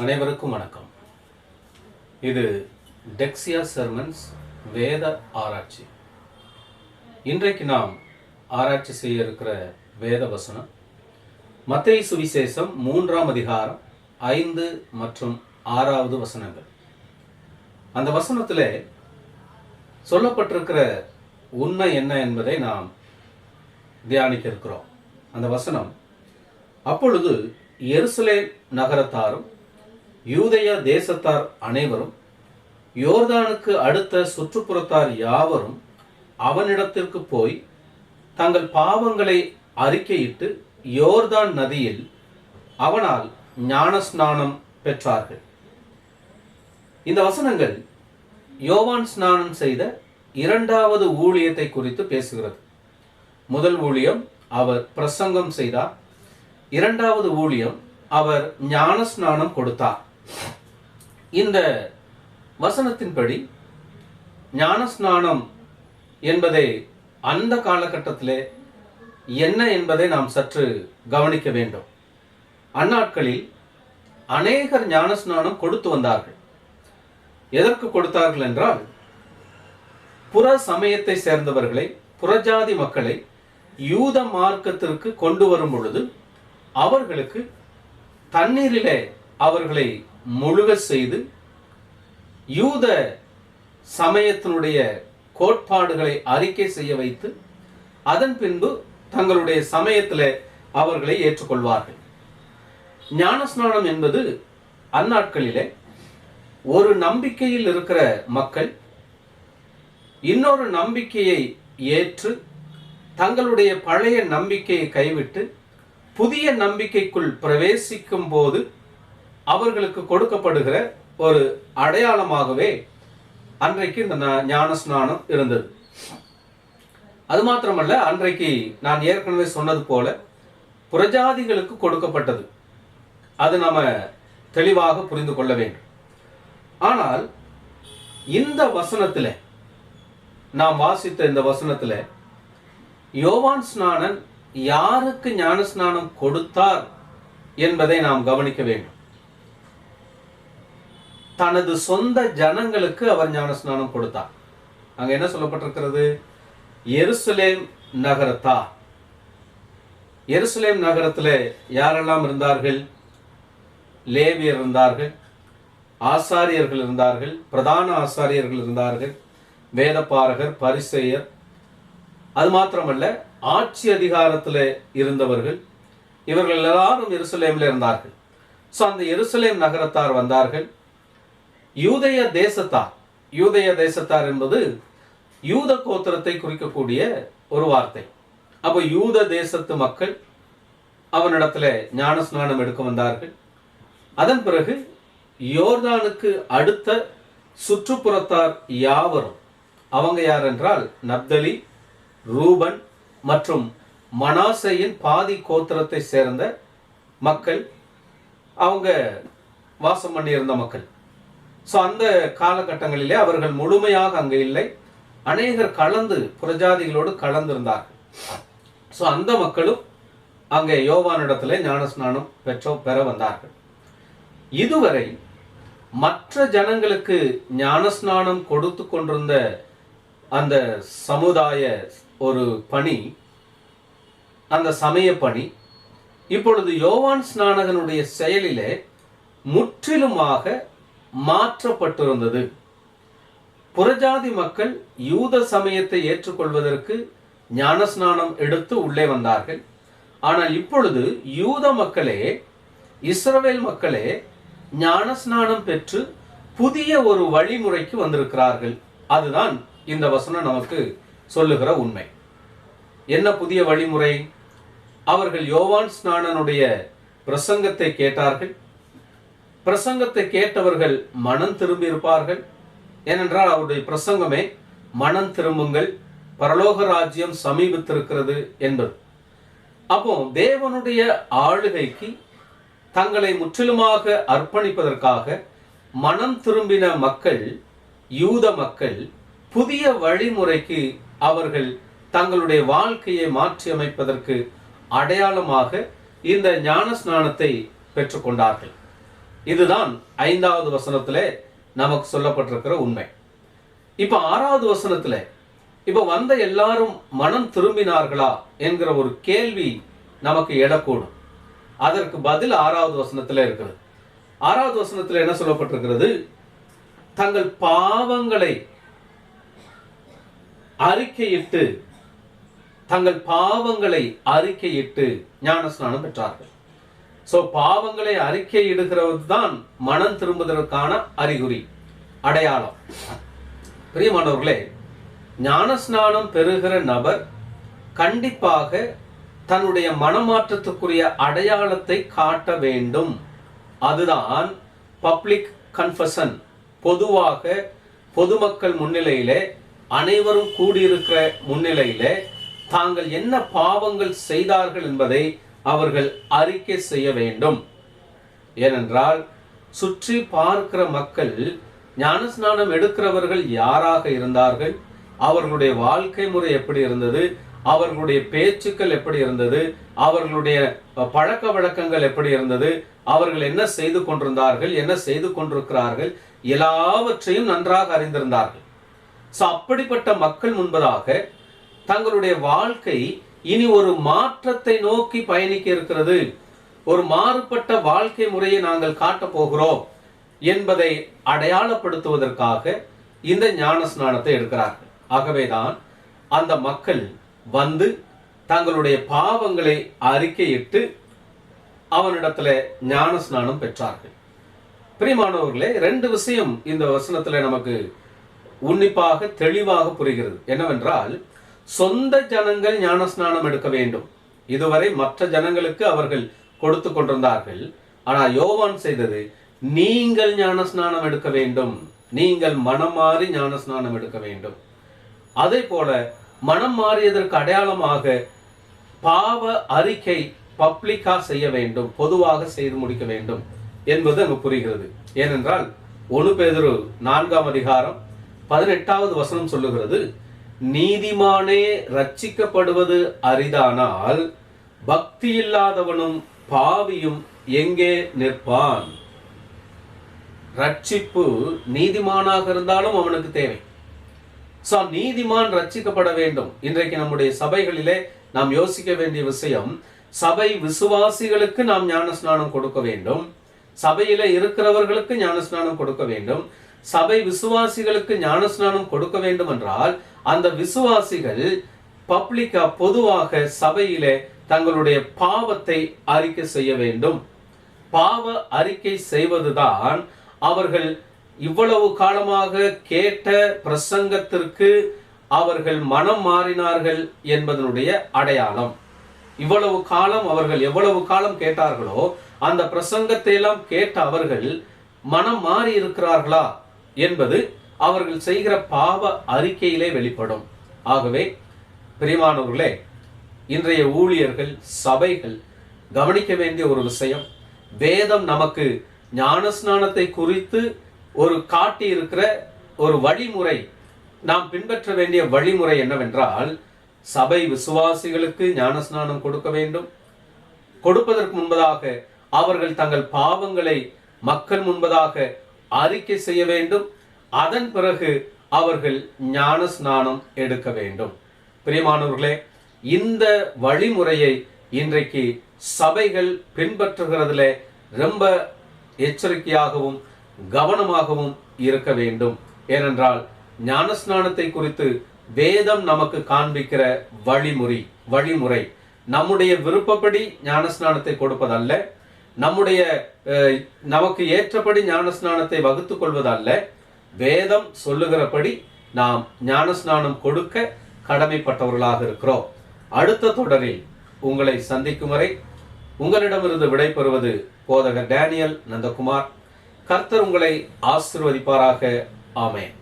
அனைவருக்கும் வணக்கம். இது டெக்ஸியா சர்மன்ஸ் வேத ஆராய்ச்சி. இன்றைக்கு நாம் ஆராய்ச்சி செய்ய இருக்கிற வேத வசனம் மத்தேயு சுவிசேஷம் 3ஆம் அதிகாரம் 5 மற்றும் 6வது வசனங்கள். அந்த வசனத்திலே சொல்லப்பட்டிருக்கிற உண்மை என்ன என்பதை நாம் தியானிக்க இருக்கிறோம். அந்த வசனம், அப்பொழுது எருசலேம் நகரத்தாரும் யூதேயா தேசத்தார் அனைவரும் யோர்தானுக்கு அடுத்த சுற்றுப்புறத்தார் யாவரும் அவனிடத்திற்கு போய் தங்கள் பாவங்களை அறிக்கையிட்டு யோர்தான் நதியில் அவனால் ஞானஸ்நானம் பெற்றார்கள். இந்த வசனங்கள் யோவான் ஸ்நானம் செய்த 2வது ஊழியத்தை குறித்து பேசுகிறது. முதல் ஊழியம் அவர் பிரசங்கம் செய்தார். 2வது ஊழியம் அவர் ஞானஸ்நானம் கொடுத்தார். இந்த வசனத்தின்படி ஞானஸ்நானம் என்பதை அந்த காலகட்டத்திலே என்ன என்பதை நாம் சற்று கவனிக்க வேண்டும். அந்நாட்களில் அநேகர் ஞானஸ்நானம் கொடுத்து வந்தார்கள். எதற்கு கொடுத்தார்கள் என்றால், புற சமயத்தை சேர்ந்தவர்களை, புறஜாதி மக்களை யூத மார்க்கத்திற்கு கொண்டு வரும் பொழுது அவர்களுக்கு தண்ணீரிலே அவர்களை முழுக செய்து யூத சமயத்தினுடைய கோட்பாடுகளை அறிக்கை செய்ய வைத்து அதன் பின்பு தங்களுடைய சமயத்திலே அவர்களை ஏற்றுக்கொள்வார்கள். ஞானஸ்நானம் என்பது அந்நாட்களிலே ஒரு நம்பிக்கையில் இருக்கிற மக்கள் இன்னொரு நம்பிக்கையை ஏற்று தங்களுடைய பழைய நம்பிக்கையை கைவிட்டு புதிய நம்பிக்கைக்குள் பிரவேசிக்கும் போது அவர்களுக்கு கொடுக்கப்படுகிற ஒரு அடையாளமாகவே அன்றைக்கு இந்த ஞானஸ்நானம் இருந்தது. அது மாத்திரமல்ல, அன்றைக்கு நான் ஏற்கனவே சொன்னது போல புறஜாதிகளுக்கு கொடுக்கப்பட்டது. அது நாம தெளிவாக புரிந்து கொள்ள வேண்டும். ஆனால் இந்த வசனத்தில், நாம் வாசித்த இந்த வசனத்தில், யோவான் ஸ்நானன் யாருக்கு ஞானஸ்நானம் கொடுத்தார் என்பதை நாம் கவனிக்க வேண்டும். தனது சொந்த ஜனங்களுக்கு அவர் ஞானஸ்நானம் கொடுத்தார். அங்க என்ன சொல்லப்பட்டிருக்கிறது? எருசலேம் நகரத்தார். எருசலேம் நகரத்தில் யாரெல்லாம் இருந்தார்கள்? லேவியர் இருந்தார்கள், ஆசாரியர்கள் இருந்தார்கள், பிரதான ஆசாரியர்கள் இருந்தார்கள், வேதபாரகர், பரிசேயர். அது மாத்திரமல்ல, ஆட்சி அதிகாரத்தில் இருந்தவர்கள். இவர்கள் எல்லாரும் எருசலேமில் இருந்தார்கள். ஸோ அந்த எருசலேம் நகரத்தார் வந்தார்கள். யூதேய தேசத்தார், யூதேய தேசத்தார் என்பது யூத கோத்திரத்தை குறிக்கக்கூடிய ஒரு வார்த்தை. அப்போ யூத தேசத்து மக்கள் அவனிடத்துல ஞானஸ்நானம் எடுக்க வந்தார்கள். அதன் பிறகு யோர்தானுக்கு அடுத்த சுற்றுப்புறத்தார் யாவரும், அவங்க யார் என்றால் நப்தலி, ரூபன் மற்றும் மனாசேயின் பாதி கோத்திரத்தை சேர்ந்த மக்கள், அவங்க வாசம் பண்ணியிருந்த மக்கள். ஸோ அந்த காலகட்டங்களிலே அவர்கள் முழுமையாக அங்கே இல்லை, அநேகர் கலந்து புறஜாதிகளோடு கலந்திருந்தார்கள். ஸோ அந்த மக்களும் அங்கே யோவானிடத்திலே ஞானஸ்நானம் பெற வந்தார்கள். இதுவரை மற்ற ஜனங்களுக்கு ஞானஸ்நானம் கொடுத்து கொண்டிருந்த அந்த சமுதாய ஒரு பணி, அந்த சமய பணி, இப்பொழுது யோவான் ஸ்நானகனுடைய செயலிலே முற்றிலுமாக மாற்றப்பட்டிருந்தது. புறஜாதி மக்கள் யூத சமயத்தை ஏற்றுக்கொள்வதற்கு ஞானஸ்நானம் எடுத்து உள்ளே வந்தார்கள். ஆனால் இப்பொழுது யூத மக்களே, இஸ்ரவேல் மக்களே ஞானஸ்நானம் பெற்று புதிய ஒரு வழிமுறைக்கு வந்திருக்கிறார்கள். அதுதான் இந்த வசனம் நமக்கு சொல்லுகிற உண்மை. என்ன புதிய வழிமுறை? அவர்கள் யோவான் ஸ்நானனுடைய பிரசங்கத்தை கேட்டார்கள். பிரசங்கத்தை கேட்டவர்கள் மனம் திரும்பி இருப்பார்கள். ஏனென்றால் அவருடைய பிரசங்கமே மனம் திரும்புங்கள், பரலோக ராஜ்யம் சமீபித்திருக்கிறது என்பது. அப்போ தேவனுடைய ஆளுகைக்கு தங்களை முற்றிலுமாக அர்ப்பணிப்பதற்காக மனம் திரும்பின மக்கள், யூத மக்கள், புதிய வழிமுறைக்கு அவர்கள் தங்களுடைய வாழ்க்கையை மாற்றி அமைப்பதற்கு அடையாளமாக இந்த ஞான ஸ்நானத்தை பெற்றுக்கொண்டார்கள். இதுதான் 5வது வசனத்திலே நமக்கு சொல்லப்பட்டிருக்கிற உண்மை. இப்ப 6வது வசனத்துல இப்ப வந்த எல்லாரும் மனம் திரும்பினார்களா என்கிற ஒரு கேள்வி நமக்கு எழக்கூடும். அதற்கு பதில் 6வது வசனத்துல இருக்கிறது. 6வது வசனத்துல என்ன சொல்லப்பட்டிருக்கிறது? தங்கள் பாவங்களை அறிக்கையிட்டு ஞானஸ்நானம் பெற்றார்கள். சோ பாவங்களை அறிக்கையிடுகிறது தான் மனம் திரும்புவதற்கான அறிகுறி, அடையாளம். பிரியமானவர்களே, ஞானஸ்நானம் பெறுகிற நபர் கண்டிப்பாக தன்னுடைய மனமாற்றத்துக்குரிய அடையாளத்தை காட்ட வேண்டும். அதுதான் பப்ளிக் கன்ஃபெஷன். பொதுவாக பொதுமக்கள் முன்னிலையிலே, அனைவரும் கூடியிருக்கிற முன்னிலையிலே தாங்கள் என்ன பாவங்கள் செய்தார்கள் என்பதை அவர்கள் அறிக்கை செய்ய வேண்டும். ஏனென்றால் சுற்றி பார்க்கிற மக்கள் ஞானஸ்நானம் எடுக்கிறவர்கள் யாராக இருந்தார்கள், அவர்களுடைய வாழ்க்கை முறை எப்படி இருந்தது, அவர்களுடைய பேச்சுக்கள் எப்படி இருந்தது, அவர்களுடைய பழக்க வழக்கங்கள் எப்படி இருந்தது, அவர்கள் என்ன செய்து கொண்டிருந்தார்கள், என்ன செய்து கொண்டிருக்கிறார்கள், எல்லாவற்றையும் நன்றாக அறிந்திருந்தார்கள். அப்படிப்பட்ட மக்கள் முன்பதாக தங்களுடைய வாழ்க்கை இனி ஒரு மாற்றத்தை நோக்கி பயணிக்க இருக்கிறது, ஒரு மாறுபட்ட வாழ்க்கை முறையை நாங்கள் காட்டப் போகிறோம் என்பதை அடையாளப்படுத்துவதற்காக இந்த ஞானஸ்நானத்தை எடுக்கிறார்கள். ஆகவேதான் அந்த மக்கள் வந்து தங்களுடைய பாவங்களை அறிக்கையிட்டு அவனிடத்துல ஞானஸ்நானம் பெற்றார்கள். பிரியமானவர்களே, 2 விஷயம் இந்த வசனத்துல நமக்கு உன்னிப்பாக தெளிவாக புரிகிறது. என்னவென்றால், சொந்த ஜனங்கள் ஞானஸ்நானம் எடுக்க வேண்டும். இதுவரை மற்ற ஜனங்களுக்கு அவர்கள் கொடுத்து கொண்டிருந்தார்கள். ஆனால் யோவான் செய்தது, நீங்கள் ஞானஸ்நானம் எடுக்க வேண்டும், நீங்கள் மனம் மாறி ஞானஸ்நானம் எடுக்க வேண்டும். அதே போல மனம் மாறியதற்கு அடையாளமாக பாவ அறிக்கை பப்ளிக்கா செய்ய வேண்டும், பொதுவாக செய்து முடிக்க வேண்டும் என்பது அங்கு புரிகிறது. ஏனென்றால் 1 பேதுரு 4ஆம் அதிகாரம் 18வது வசனம் சொல்லுகிறது, நீதிமானே ரட்சிக்கப்படுவது அரிதானால் பக்தி இல்லாதவனும் பாவியும் எங்கே நிற்பான். ரட்சிப்பு நீதிமானாக இருந்தாலும் அவனுக்கு தேவை. நீதிமான் ரட்சிக்கப்பட வேண்டும். இன்றைக்கு நம்முடைய சபைகளிலே நாம் யோசிக்க வேண்டிய விஷயம், சபை விசுவாசிகளுக்கு நாம் ஞானஸ்நானம் கொடுக்க வேண்டும், சபையில இருக்கிறவர்களுக்கு ஞானஸ்நானம் கொடுக்க வேண்டும். சபை விசுவாசிகளுக்கு ஞானஸ்நானம் கொடுக்க வேண்டும் என்றால் அந்த விசுவாசிகள் பப்ளிக்கா பொதுவாக சபையிலே தங்களுடைய பாவத்தை அறிக்கை செய்ய வேண்டும். பாவ அறிக்கை செய்வதுதான் அவர்கள் இவ்வளவு காலமாக கேட்ட பிரசங்கத்திற்கு அவர்கள் மனம் மாறினார்கள் என்பதனுடைய அடையாளம். இவ்வளவு காலம் அவர்கள் எவ்வளவு காலம் கேட்டார்களோ அந்த பிரசங்கத்தை எல்லாம் கேட்ட அவர்கள் மனம் மாறி இருக்கிறார்களா என்பது அவர்கள் செய்கிற பாவ அறிக்கையிலே வெளிப்படும். ஆகவே பிரியமானவர்களே, இன்றைய ஊழியர்கள், சபைகள் கவனிக்க வேண்டிய ஒரு விஷயம், வேதம் நமக்கு ஞானஸ்நானத்தை குறித்து ஒரு காட்டி இருக்கிற ஒரு வழிமுறை, நாம் பின்பற்ற வேண்டிய வழிமுறை என்னவென்றால், சபை விசுவாசிகளுக்கு ஞானஸ்நானம் கொடுக்க வேண்டும். கொடுப்பதற்கு முன்பதாக அவர்கள் தங்கள் பாவங்களை மக்கள் முன்பதாக அறிக்கை செய்ய வேண்டும். அதன் பிறகு அவர்கள் ஞானஸ்நானம் எடுக்க வேண்டும். பிரியமானவர்களே, இந்த வழிமுறையை இன்றைக்கு சபைகள் பின்பற்றுகிறதுல ரொம்ப எச்சரிக்கையாகவும் கவனமாகவும் இருக்க வேண்டும். ஏனென்றால் ஞானஸ்நானத்தை குறித்து வேதம் நமக்கு காண்பிக்கிற வழிமுறை நம்முடைய விருப்பப்படி ஞானஸ்நானத்தை கொடுப்பதல்ல, நம்முடைய நமக்கு ஏற்றபடி ஞானஸ்நானத்தை வகுத்துக் கொள்வதல்ல. வேதம் சொல்லுகிறபடி நாம் ஞானஸ்நானம் கொடுக்க கடமைப்பட்டவர்களாக இருக்கிறோம். அடுத்த தொடரில் உங்களை சந்திக்கும் வரை உங்களிடமிருந்து விடைபெறுவது போதகர் டேனியல் நந்தகுமார். கர்த்தர் உங்களை ஆசீர்வதிப்பாராக. ஆமென்.